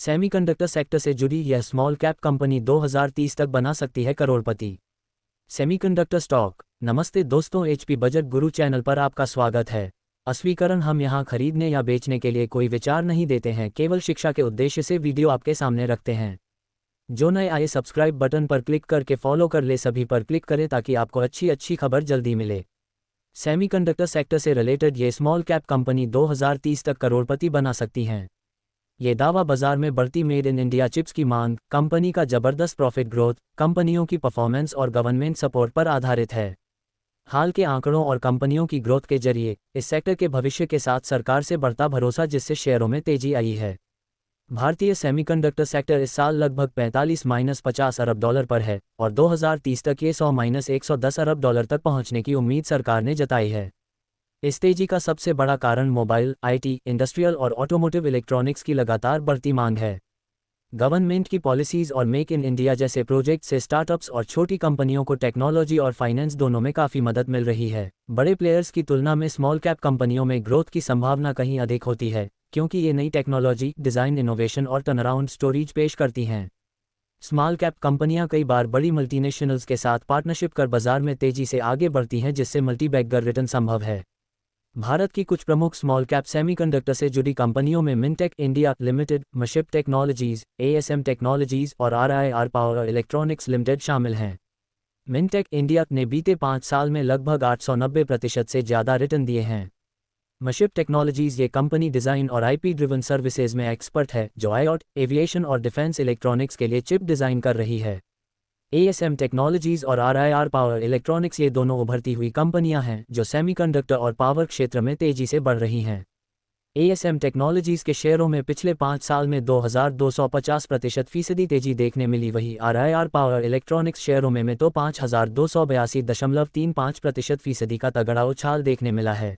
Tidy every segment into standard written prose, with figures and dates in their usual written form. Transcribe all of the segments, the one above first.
Semiconductor sector से जुड़ी यह स्मॉल कैप कंपनी 2030 तक बना सकती है करोड़पति। Semiconductor stock. नमस्ते दोस्तों, एचपी बजट गुरु चैनल पर आपका स्वागत है। अस्वीकरण, हम यहां खरीदने या बेचने के लिए कोई विचार नहीं देते हैं, केवल शिक्षा के उद्देश्य से वीडियो आपके सामने रखते हैं। जो नए आए सब्सक्राइब बटन पर क्लिक करके फॉलो कर ले, सभी पर क्लिक करें ताकि आपको अच्छी खबर जल्दी मिले। सेमीकंडक्टर सेक्टर से रिलेटेड ये स्मॉल कैप कंपनी 2030 तक करोड़पति बना सकती हैं। ये दावा बाजार में बढ़ती मेड इन इंडिया चिप्स की मांग, कंपनी का जबरदस्त प्रॉफिट ग्रोथ, कंपनियों की परफॉर्मेंस और गवर्नमेंट सपोर्ट पर आधारित है। हाल के आंकड़ों और कंपनियों की ग्रोथ के जरिए इस सेक्टर के भविष्य के साथ सरकार से बढ़ता भरोसा, जिससे शेयरों में तेजी आई है। भारतीय सेमीकंडक्टर सेक्टर इस साल लगभग 45-50 अरब डॉलर पर है और 2030 तक ये 100-110 अरब डॉलर तक पहुंचने की उम्मीद सरकार ने जताई है। इस तेजी का सबसे बड़ा कारण मोबाइल, आईटी, इंडस्ट्रियल और ऑटोमोटिव इलेक्ट्रॉनिक्स की लगातार बढ़ती मांग है। गवर्नमेंट की पॉलिसीज और मेक इन इंडिया जैसे प्रोजेक्ट से स्टार्टअप्स और छोटी कंपनियों को टेक्नोलॉजी और फाइनेंस दोनों में काफ़ी मदद मिल रही है। बड़े प्लेयर्स की तुलना में स्मॉल कैप कंपनियों में ग्रोथ की संभावना कहीं अधिक होती है, क्योंकि ये नई टेक्नोलॉजी, डिज़ाइन, इनोवेशन और टर्नअराउंड स्टोरेज पेश करती हैं। स्मॉल कैप कंपनियां कई बार बड़ी मल्टीनेशनल्स के साथ पार्टनरशिप कर बाजार में तेजी से आगे बढ़ती हैं, जिससे मल्टीबैगर रिटर्न संभव है। भारत की कुछ प्रमुख स्मॉल कैप सेमीकंडक्टर से जुड़ी कंपनियों में मिनटेक इंडिया लिमिटेड, मशिप टेक्नोलॉजीज, एएसएम टेक्नोलॉजीज और आरआईआर पावर इलेक्ट्रॉनिक्स लिमिटेड शामिल हैं। मिनटेक इंडिया ने बीते 5 साल में लगभग 890% से ज़्यादा रिटर्न दिए हैं। मशिप टेक्नोलॉजीज ये कंपनी डिज़ाइन और आईपी ड्रिवन सर्विसेज में एक्सपर्ट है, जो आईओटी, एविएशन और डिफेंस इलेक्ट्रॉनिक्स के लिए चिप डिज़ाइन कर रही है। एएसएम टेक्नोलॉजीज और आरआईआर पावर इलेक्ट्रॉनिक्स ये दोनों उभरती हुई कंपनियां हैं जो सेमीकंडक्टर और पावर क्षेत्र में तेजी से बढ़ रही हैं। एएसएम टेक्नोलॉजीज के शेयरों में पिछले 5 साल में 2250% तेजी देखने मिली, वही आरआईआर पावर इलेक्ट्रॉनिक्स शेयरों में तो 5282.35% का तगड़ा उछाल देखने मिला है।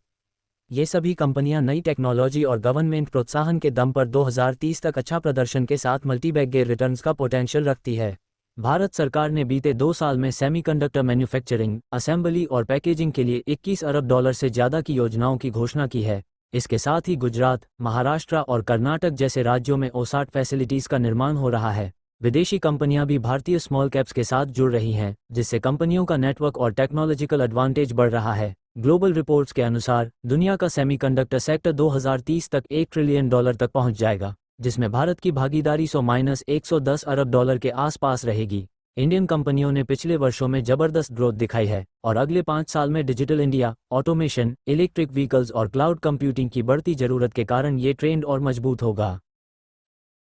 ये सभी कंपनियां नई टेक्नोलॉजी और गवर्नमेंट प्रोत्साहन के दम पर 2030 तक अच्छा प्रदर्शन के साथ मल्टीबैगर रिटर्न्स का पोटेंशियल रखती है। भारत सरकार ने बीते 2 साल में सेमीकंडक्टर मैन्युफैक्चरिंग, असेंबली और पैकेजिंग के लिए 21 अरब डॉलर से ज़्यादा की योजनाओं की घोषणा की है। इसके साथ ही गुजरात, महाराष्ट्र और कर्नाटक जैसे राज्यों में ओसाट फैसिलिटीज़ का निर्माण हो रहा है। विदेशी कंपनियां भी भारतीय स्मॉल कैप्स के साथ जुड़ रही हैं, जिससे कंपनियों का नेटवर्क और टेक्नोलॉजिकल एडवांटेज बढ़ रहा है। ग्लोबल रिपोर्ट्स के अनुसार दुनिया का सेमीकंडक्टर सेक्टर 2030 तक $1 ट्रिलियन तक पहुंच जाएगा, जिसमें भारत की भागीदारी 100-110 अरब डॉलर के आसपास रहेगी। इंडियन कंपनियों ने पिछले वर्षों में जबरदस्त ग्रोथ दिखाई है और अगले 5 साल में digital India, automation, electric vehicles और क्लाउड कंप्यूटिंग की बढ़ती जरूरत के कारण ये ट्रेंड और मजबूत होगा।